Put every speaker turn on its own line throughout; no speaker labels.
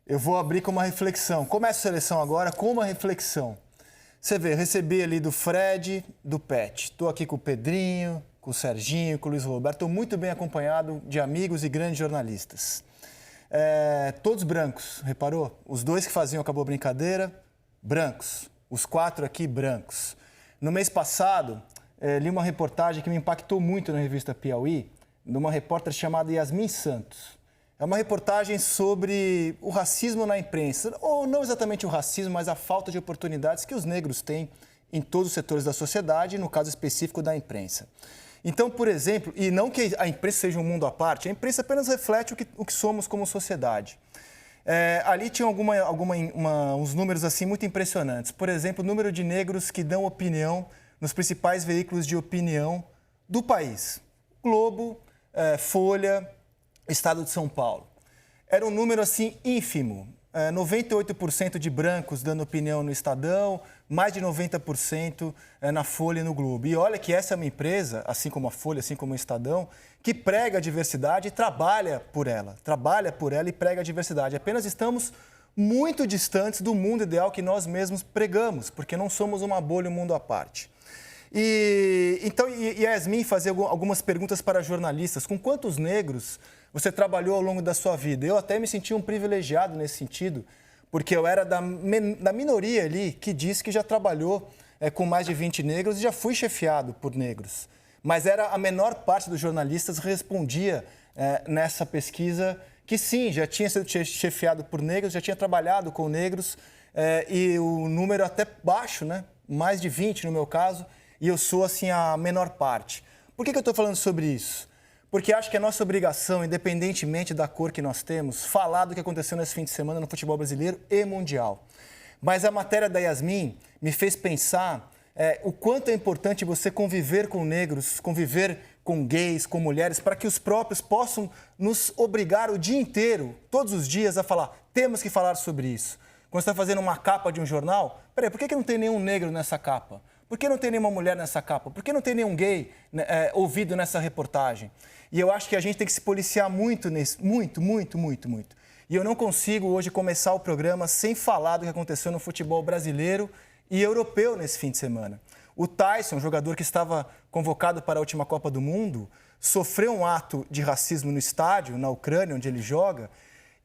Eu vou abrir com uma reflexão. Começa a seleção agora com uma reflexão. Você vê, eu recebi ali do Fred, do Pet. Estou aqui com o Pedrinho, com o Serginho, com o Luiz Roberto. Estou muito bem acompanhado de amigos e grandes jornalistas. Todos brancos, reparou? Os dois que faziam Acabou a Brincadeira, brancos. Os 4 aqui, brancos. No mês passado, li uma reportagem que me impactou muito na revista Piauí, de uma repórter chamada Yasmin Santos. É uma reportagem sobre o racismo na imprensa, ou não exatamente o racismo, mas a falta de oportunidades que os negros têm em todos os setores da sociedade, no caso específico da imprensa. Então, por exemplo, e não que a imprensa seja um mundo à parte, a imprensa apenas reflete o que somos como sociedade. Ali tinha uns números assim muito impressionantes. Por exemplo, o número de negros que dão opinião nos principais veículos de opinião do país. Globo, Folha, Estado de São Paulo. Era um número assim ínfimo. 98% de brancos dando opinião no Estadão, mais de 90% na Folha e no Globo. E olha que essa é uma empresa, assim como a Folha, assim como o Estadão, que prega a diversidade e trabalha por ela e prega a diversidade. Apenas estamos muito distantes do mundo ideal que nós mesmos pregamos, porque não somos uma bolha, um mundo à parte. Então, Yasmin fazia algumas perguntas para jornalistas. Com quantos negros você trabalhou ao longo da sua vida? Eu até me senti um privilegiado nesse sentido, porque eu era da minoria ali que disse que já trabalhou com mais de 20 negros e já fui chefiado por negros. Mas era a menor parte dos jornalistas respondia nessa pesquisa que sim, já tinha sido chefiado por negros, já tinha trabalhado com negros e o número até baixo, né? Mais de 20 no meu caso, e eu sou assim a menor parte. Por que eu estou falando sobre isso? Porque acho que é nossa obrigação, independentemente da cor que nós temos, falar do que aconteceu nesse fim de semana no futebol brasileiro e mundial. Mas a matéria da Yasmin me fez pensar o quanto é importante você conviver com negros, conviver com gays, com mulheres, para que os próprios possam nos obrigar o dia inteiro, todos os dias, a falar, temos que falar sobre isso. Quando você está fazendo uma capa de um jornal, peraí, por que não tem nenhum negro nessa capa? Por que não tem nenhuma mulher nessa capa? Por que não tem nenhum gay ouvido nessa reportagem? E eu acho que a gente tem que se policiar muito nisso, muito. E eu não consigo hoje começar o programa sem falar do que aconteceu no futebol brasileiro e europeu nesse fim de semana. O Tyson, jogador que estava convocado para a última Copa do Mundo, sofreu um ato de racismo no estádio, na Ucrânia, onde ele joga,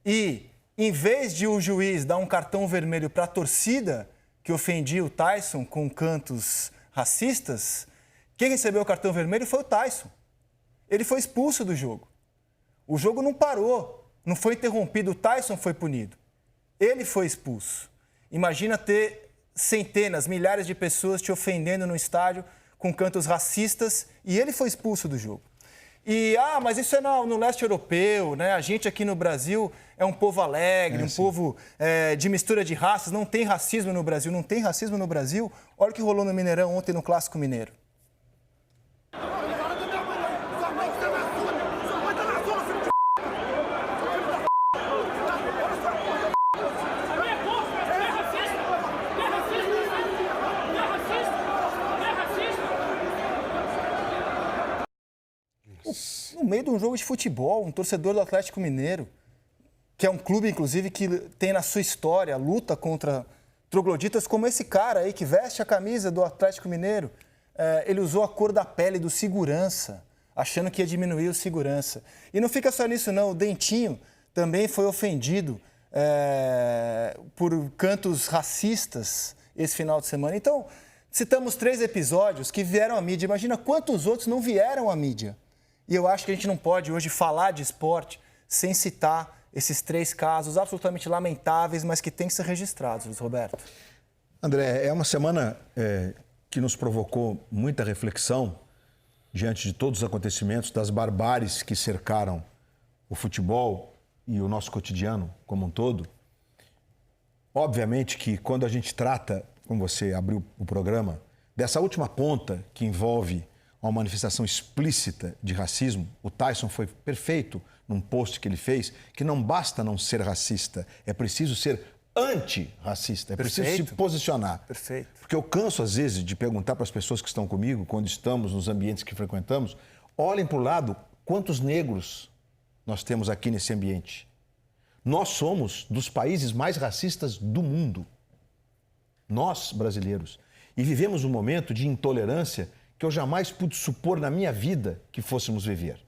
e em vez de o juiz dar um cartão vermelho para a torcida que ofendia o Tyson com cantos racistas, quem recebeu o cartão vermelho foi o Tyson. Ele foi expulso do jogo. O jogo não parou, não foi interrompido, o Tyson foi punido. Ele foi expulso. Imagina ter centenas, milhares de pessoas te ofendendo no estádio com cantos racistas e ele foi expulso do jogo. Mas isso é no leste europeu, né? A gente aqui no Brasil é um povo alegre, um povo de mistura de raças. Não tem racismo no Brasil, não tem racismo no Brasil. Olha o que rolou no Mineirão ontem no Clássico Mineiro. No meio de um jogo de futebol, um torcedor do Atlético Mineiro, que é um clube, inclusive, que tem na sua história luta contra trogloditas como esse cara aí, que veste a camisa do Atlético Mineiro. Ele usou a cor da pele do segurança, achando que ia diminuir o segurança. E não fica só nisso, não. O Dentinho também foi ofendido por cantos racistas esse final de semana. Então, citamos 3 episódios que vieram à mídia. Imagina quantos outros não vieram à mídia. E eu acho que a gente não pode hoje falar de esporte sem citar esses 3 casos absolutamente lamentáveis, mas que têm que ser registrados, Luiz Roberto.
André, é uma semana que nos provocou muita reflexão diante de todos os acontecimentos, das barbáries que cercaram o futebol e o nosso cotidiano como um todo. Obviamente que quando a gente trata, como você abriu o programa, dessa última ponta que envolve uma manifestação explícita de racismo, o Tyson foi perfeito num post que ele fez, que não basta não ser racista, é preciso ser antirracista, é preciso se posicionar.
Perfeito.
Porque eu canso, às vezes, de perguntar para as pessoas que estão comigo, quando estamos nos ambientes que frequentamos, olhem para o lado, quantos negros nós temos aqui nesse ambiente? Nós somos dos países mais racistas do mundo. Nós, brasileiros. E vivemos um momento de intolerância que eu jamais pude supor na minha vida que fôssemos viver.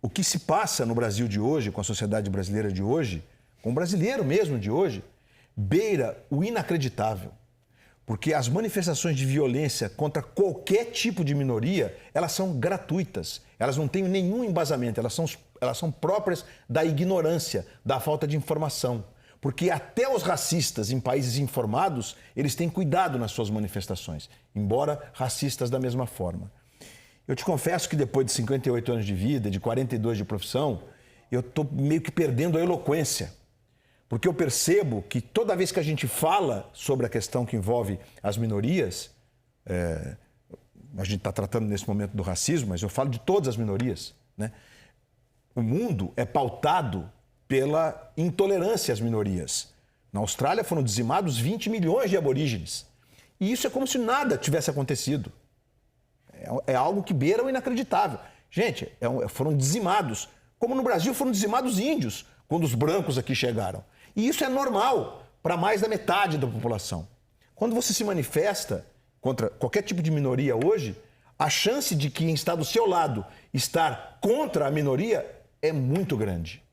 O que se passa no Brasil de hoje, com a sociedade brasileira de hoje, com o brasileiro mesmo de hoje, beira o inacreditável. Porque as manifestações de violência contra qualquer tipo de minoria, elas são gratuitas, elas não têm nenhum embasamento, elas são próprias da ignorância, da falta de informação. Porque até os racistas em países informados, eles têm cuidado nas suas manifestações, embora racistas da mesma forma. Eu te confesso que depois de 58 anos de vida, de 42 de profissão, eu estou meio que perdendo a eloquência. Porque eu percebo que toda vez que a gente fala sobre a questão que envolve as minorias, a gente está tratando nesse momento do racismo, mas eu falo de todas as minorias, né? O mundo é pautado pela intolerância às minorias. Na Austrália foram dizimados 20 milhões de aborígenes. E isso é como se nada tivesse acontecido. É algo que beira o inacreditável. Gente, foram dizimados. Como no Brasil foram dizimados índios, quando os brancos aqui chegaram. E isso é normal para mais da metade da população. Quando você se manifesta contra qualquer tipo de minoria hoje, a chance de quem está do seu lado estar contra a minoria é muito grande.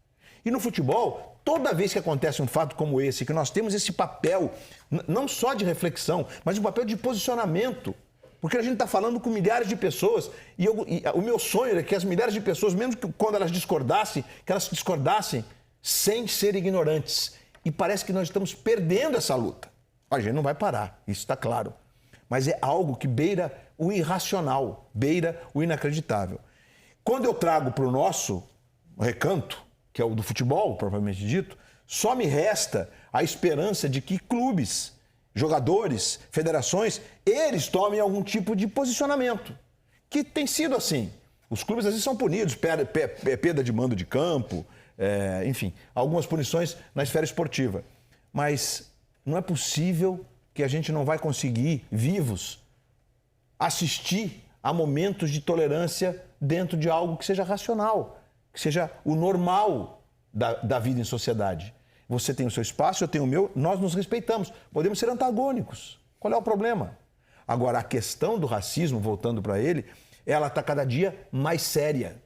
E no futebol, toda vez que acontece um fato como esse, que nós temos esse papel, não só de reflexão, mas um papel de posicionamento. Porque a gente está falando com milhares de pessoas e o meu sonho é que as milhares de pessoas, mesmo que quando elas discordassem, que elas discordassem sem ser ignorantes. E parece que nós estamos perdendo essa luta. A gente não vai parar, isso está claro. Mas é algo que beira o irracional, beira o inacreditável. Quando eu trago para o nosso recanto, que é o do futebol, propriamente dito, só me resta a esperança de que clubes, jogadores, federações, eles tomem algum tipo de posicionamento. Que tem sido assim. Os clubes às vezes são punidos, perda de mando de campo, enfim, algumas punições na esfera esportiva. Mas não é possível que a gente não vai conseguir, vivos, assistir a momentos de tolerância dentro de algo que seja racional, que seja o normal da vida em sociedade. Você tem o seu espaço, eu tenho o meu, nós nos respeitamos. Podemos ser antagônicos. Qual é o problema? Agora, a questão do racismo, voltando para ele, ela está cada dia mais séria.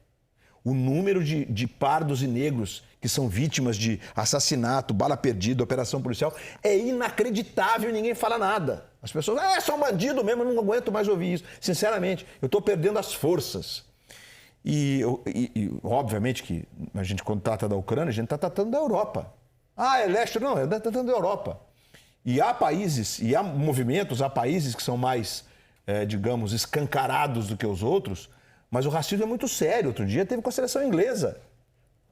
O número de pardos e negros que são vítimas de assassinato, bala perdida, operação policial, é inacreditável e ninguém fala nada. As pessoas, só um bandido mesmo, eu não aguento mais ouvir isso. Sinceramente, eu estou perdendo as forças. E obviamente que a gente, quando trata da Ucrânia, a gente está tratando da Europa. É leste? Não, é tratando da Europa. E há países, e há movimentos, há países que são mais, digamos, escancarados do que os outros, mas o racismo é muito sério. Outro dia teve com a seleção inglesa.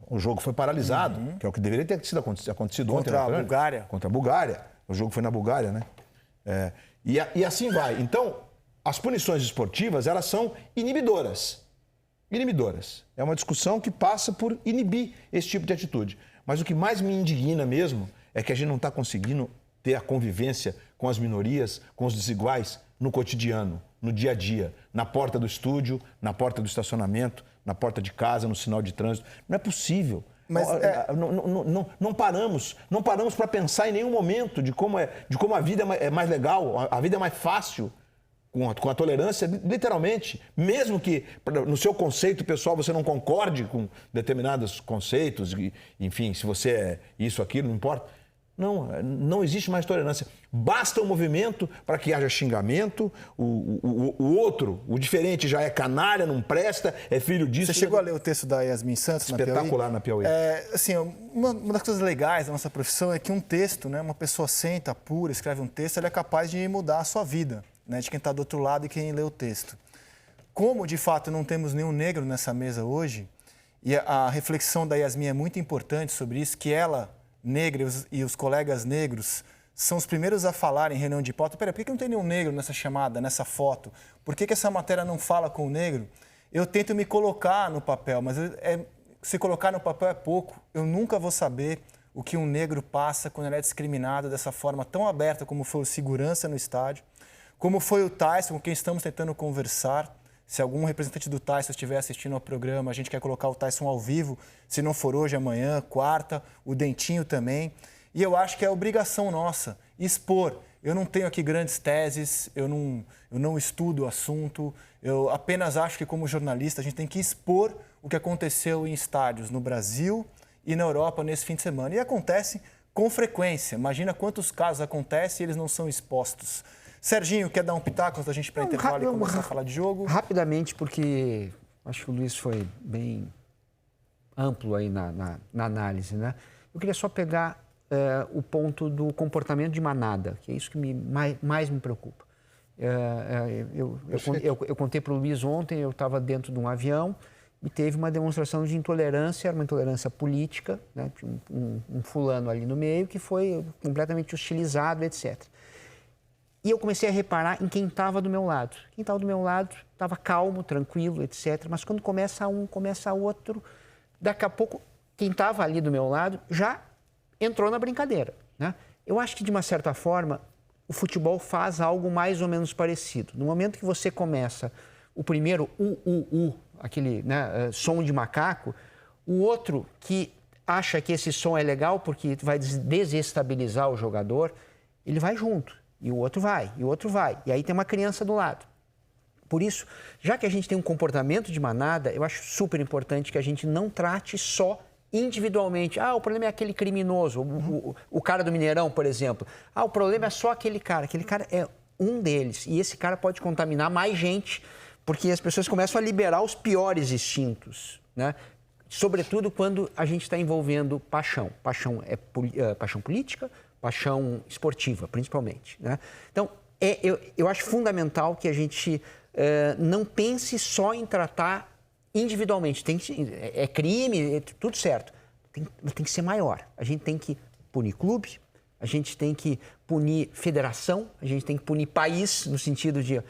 O jogo foi paralisado, que é o que deveria ter sido acontecido ontem.
Contra a Bulgária.
Contra a Bulgária. O jogo foi na Bulgária, né? E assim vai. Então, as punições esportivas, elas são inibidoras. Inibidoras. É uma discussão que passa por inibir esse tipo de atitude. Mas o que mais me indigna mesmo é que a gente não está conseguindo ter a convivência com as minorias, com os desiguais, no cotidiano, no dia a dia, na porta do estúdio, na porta do estacionamento, na porta de casa, no sinal de trânsito. Não é possível. Mas não paramos para pensar em nenhum momento de como a vida é mais legal, a vida é mais fácil com a tolerância, literalmente. Mesmo que no seu conceito pessoal você não concorde com determinados conceitos, enfim, se você é isso, aquilo, não importa. Não existe mais tolerância. Basta um movimento para que haja xingamento, o outro, o diferente já é canalha, não presta, é filho disso.
Você chegou a ler o texto da Yasmin Santos
espetacular na Piauí.
Assim, uma das coisas legais da nossa profissão é que um texto, né, uma pessoa senta, apura, escreve um texto, ele é capaz de mudar a sua vida, né, de quem está do outro lado e quem lê o texto. Como, de fato, não temos nenhum negro nessa mesa hoje, e a reflexão da Yasmin é muito importante sobre isso, que ela, negra, e os colegas negros são os primeiros a falar em reunião de pauta. Peraí, por que não tem nenhum negro nessa chamada, nessa foto? Por que essa matéria não fala com o negro? Eu tento me colocar no papel, mas se colocar no papel é pouco. Eu nunca vou saber o que um negro passa quando ele é discriminado dessa forma tão aberta como foi o segurança no estádio, como foi o Tyson, com quem estamos tentando conversar, Se algum representante do Tyson estiver assistindo ao programa, a gente quer colocar o Tyson ao vivo, se não for hoje, amanhã, quarta, o Dentinho também. E eu acho que é obrigação nossa expor. Eu não tenho aqui grandes teses, eu não estudo o assunto, eu apenas acho que, como jornalista, a gente tem que expor o que aconteceu em estádios no Brasil e na Europa nesse fim de semana. E acontece com frequência. Imagina quantos casos acontecem e eles não são expostos. Serginho, quer dar um pitaco antes da gente ir para intervalo e começar a falar de jogo?
Rapidamente, porque acho que o Luiz foi bem amplo aí na análise, né? Eu queria só pegar o ponto do comportamento de manada, que é isso que mais me preocupa. Eu contei para o Luiz ontem, eu estava dentro de um avião e teve uma demonstração de intolerância, era uma intolerância política, né? Tinha um fulano ali no meio que foi completamente hostilizado, etc. E eu comecei a reparar em quem estava do meu lado. Quem estava do meu lado estava calmo, tranquilo, etc. Mas quando começa um, começa outro, daqui a pouco quem estava ali do meu lado já entrou na brincadeira, né? Eu acho que, de uma certa forma, o futebol faz algo mais ou menos parecido. No momento que você começa o primeiro aquele, né, som de macaco, o outro que acha que esse som é legal porque vai desestabilizar o jogador, ele vai junto. E o outro vai, e o outro vai. E aí tem uma criança do lado. Por isso, já que a gente tem um comportamento de manada, eu acho super importante que a gente não trate só individualmente. O problema é aquele criminoso, o cara do Mineirão, por exemplo. o problema é só aquele cara é um deles. E esse cara pode contaminar mais gente, porque as pessoas começam a liberar os piores instintos, né? Sobretudo quando a gente está envolvendo paixão. Paixão é paixão política, paixão esportiva, principalmente, né? Então, eu acho fundamental que a gente não pense só em tratar individualmente. É crime, é tudo certo. Tem que ser maior. A gente tem que punir clube, a gente tem que punir federação, a gente tem que punir país, no sentido de...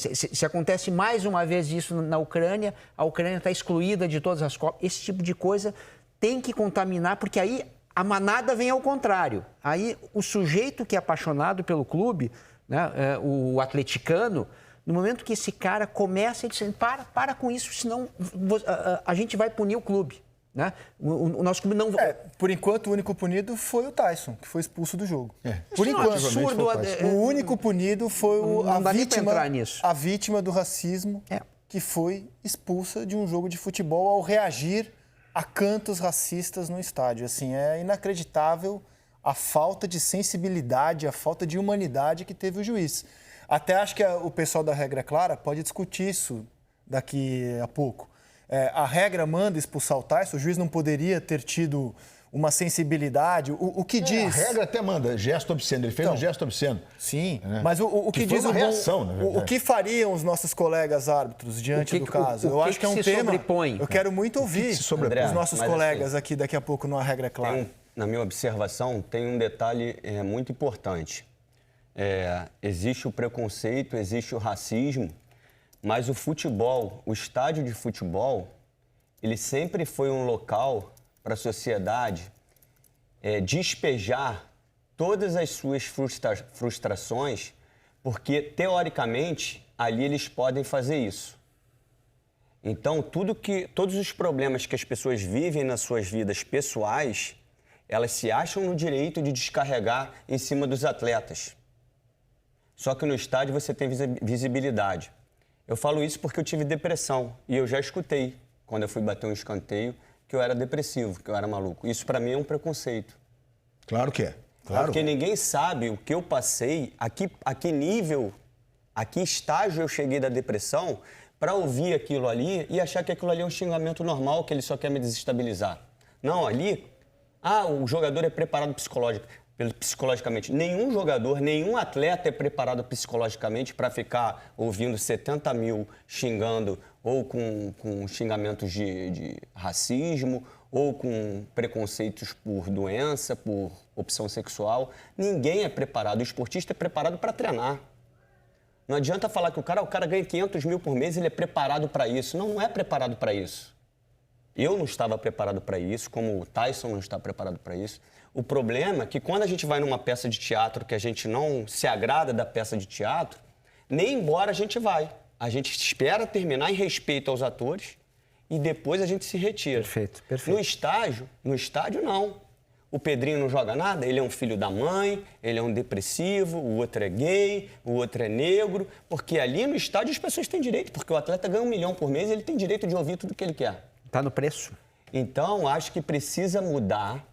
se acontece mais uma vez isso na Ucrânia, a Ucrânia está excluída de todas as Copas. Esse tipo de coisa tem que contaminar, porque aí a manada vem ao contrário. Aí o sujeito que é apaixonado pelo clube, né, o atleticano, no momento que esse cara começa, ele diz: para com isso, senão a gente vai punir o clube, né? O nosso clube não...
Por enquanto, o único punido foi o Tyson, que foi expulso do jogo. Por
Isso
enquanto,
é um absurdo.
O único punido foi a vítima do racismo, que foi expulsa de um jogo de futebol ao reagir a cantos racistas no estádio. Assim, é inacreditável a falta de sensibilidade, a falta de humanidade que teve o juiz. Até acho que o pessoal da Regra Clara pode discutir isso daqui a pouco. A regra manda expulsar o Tyson, o juiz não poderia ter tido uma sensibilidade. O que diz...
A regra até manda gesto obsceno, ele fez um gesto obsceno.
Sim, mas o que diz
uma reação, na verdade.
o que fariam os nossos colegas árbitros diante do caso? Eu acho que é um tema... Eu quero muito ouvir os nossos colegas aqui daqui a pouco no A Regra Clara.
Na minha observação, tem um detalhe muito importante. Existe o preconceito, existe o racismo, mas o futebol, o estádio de futebol, ele sempre foi um local para a sociedade despejar todas as suas frustrações, porque, teoricamente, ali eles podem fazer isso. Então, todos os problemas que as pessoas vivem nas suas vidas pessoais, elas se acham no direito de descarregar em cima dos atletas. Só que no estádio você tem visibilidade. Eu falo isso porque eu tive depressão e eu já escutei, quando eu fui bater um escanteio, que eu era depressivo, que eu era maluco. Isso para mim é um preconceito.
Claro que é. Claro.
Porque ninguém sabe o que eu passei, a que nível, a que estágio eu cheguei da depressão para ouvir aquilo ali e achar que aquilo ali é um xingamento normal, que ele só quer me desestabilizar. Não, ali, o jogador é preparado psicologicamente. Nenhum jogador, nenhum atleta é preparado psicologicamente para ficar ouvindo 70 mil xingando ou com xingamentos de racismo ou com preconceitos por doença, por opção sexual. Ninguém é preparado. O esportista é preparado para treinar. Não adianta falar que o cara ganha 500 mil por mês e ele é preparado para isso. Não é preparado para isso. Eu não estava preparado para isso, como o Tyson não está preparado para isso. O problema é que quando a gente vai numa peça de teatro que a gente não se agrada da peça de teatro, nem embora a gente vai. A gente espera terminar em respeito aos atores e depois a gente se retira.
Perfeito, perfeito.
No estádio não. O Pedrinho não joga nada, ele é um filho da mãe, ele é um depressivo, o outro é gay, o outro é negro, porque ali no estádio as pessoas têm direito, porque o atleta ganha 1 milhão por mês e ele tem direito de ouvir tudo que ele quer.
Está no preço.
Então, acho que precisa mudar.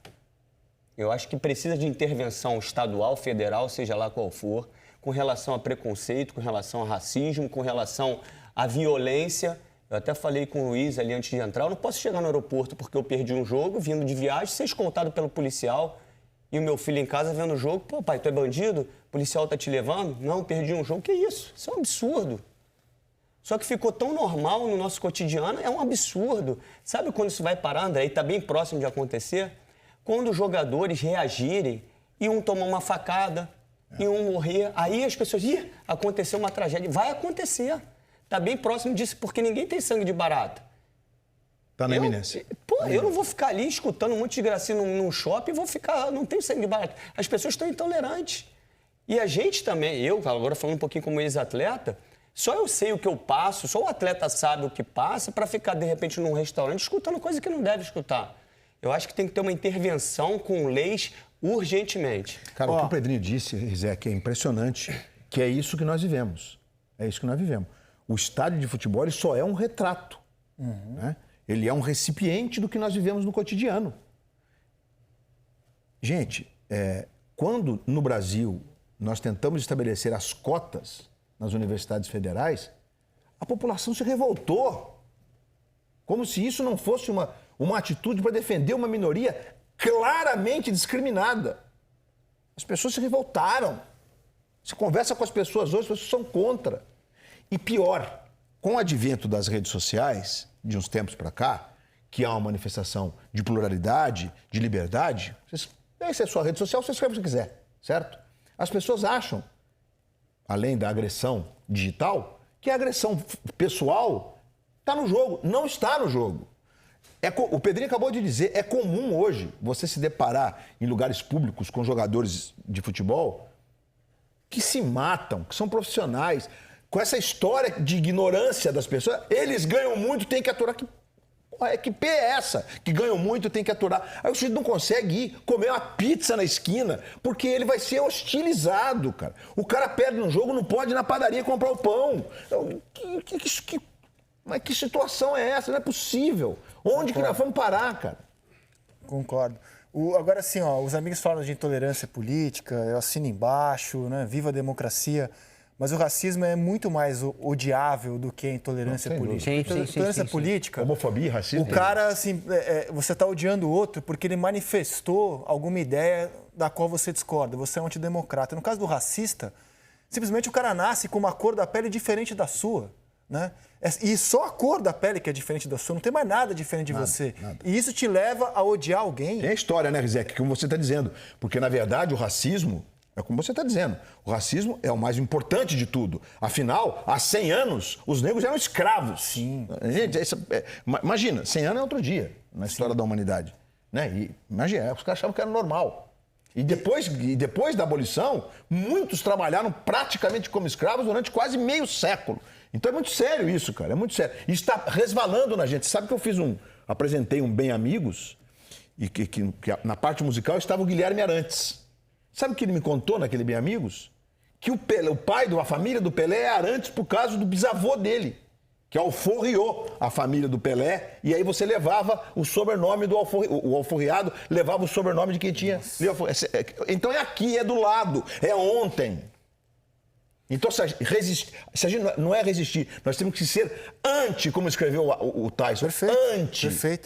Eu acho que precisa de intervenção estadual, federal, seja lá qual for, com relação a preconceito, com relação a racismo, com relação à violência. Eu até falei com o Luiz ali antes de entrar, eu não posso chegar no aeroporto porque eu perdi um jogo, vindo de viagem, ser escoltado pelo policial e o meu filho em casa vendo o jogo. Pô, pai, tu é bandido? O policial tá te levando? Não, perdi um jogo. Que isso? Isso é um absurdo. Só que ficou tão normal no nosso cotidiano, é um absurdo. Sabe quando isso vai parar, André? E tá bem próximo de acontecer? Quando os jogadores reagirem e um tomar uma facada e um morrer, aí as pessoas, aconteceu uma tragédia. Vai acontecer. Está bem próximo disso, porque ninguém tem sangue de barata.
Está na iminência.
Pô, eu não vou ficar ali escutando um monte de gracinha num shopping e vou ficar... Não tenho sangue de barata. As pessoas estão intolerantes. E a gente também, eu, agora falando um pouquinho como ex-atleta, só eu sei o que eu passo, só o atleta sabe o que passa para ficar, de repente, num restaurante escutando coisa que não deve escutar. Eu acho que tem que ter uma intervenção com leis urgentemente.
Cara, o que o Pedrinho disse, Rizé, que é impressionante, que é isso que nós vivemos. É isso que nós vivemos. O estádio de futebol ele só é um retrato. Né? Ele é um recipiente do que nós vivemos no cotidiano. Gente, quando no Brasil nós tentamos estabelecer as cotas nas universidades federais, a população se revoltou. Como se isso não fosse uma atitude para defender uma minoria claramente discriminada. As pessoas se revoltaram. Você conversa com as pessoas hoje, as pessoas são contra. E pior, com o advento das redes sociais, de uns tempos para cá, que há uma manifestação de pluralidade, de liberdade, essa é a sua rede social, você escreve o que quiser, certo? As pessoas acham, além da agressão digital, que a agressão pessoal está no jogo. Não está no jogo. O Pedrinho acabou de dizer, é comum hoje você se deparar em lugares públicos com jogadores de futebol que se matam, que são profissionais, com essa história de ignorância das pessoas. Eles ganham muito, tem que aturar. Que P é essa? Que ganham muito, tem que aturar. Aí o sujeito não consegue ir comer uma pizza na esquina porque ele vai ser hostilizado, cara. O cara perde no jogo, não pode ir na padaria comprar o pão. Mas que situação é essa? Não é possível. Onde que nós vamos parar, cara?
Concordo. Agora, assim, os amigos falam de intolerância política, eu assino embaixo, né? Viva a democracia. Mas o racismo é muito mais odiável do que a intolerância política. Intolerância política...
Homofobia e racismo.
O cara, assim, você está odiando o outro porque ele manifestou alguma ideia da qual você discorda. Você é um antidemocrata. No caso do racista, simplesmente o cara nasce com uma cor da pele diferente da sua. Né? E só a cor da pele que é diferente da sua, não tem mais nada diferente de você. Nada. E isso te leva a odiar alguém.
Tem a história, né, Rizek, como você está dizendo. Porque, na verdade, o racismo, é como você está dizendo, o racismo é o mais importante de tudo. Afinal, há 100 anos, os negros eram escravos.
Sim.
Gente, imagina, 100 anos é outro dia na história da humanidade. Né? E, imagina, os caras achavam que era normal. E depois da abolição, muitos trabalharam praticamente como escravos durante quase meio século. Então é muito sério isso, cara, é muito sério. E está resvalando na gente. Sabe que eu apresentei um Bem Amigos, e que na parte musical estava o Guilherme Arantes. Sabe o que ele me contou naquele Bem Amigos? Que o pai da família do Pelé é Arantes por causa do bisavô dele, que alforriou a família do Pelé, e aí você levava o sobrenome do o alforriado, levava o sobrenome de quem tinha. Então é aqui, é do lado, é ontem. Então, se a gente não é resistir, nós temos que ser anti, como escreveu o Tyson.
Perfeito.
Anti.
Perfeito.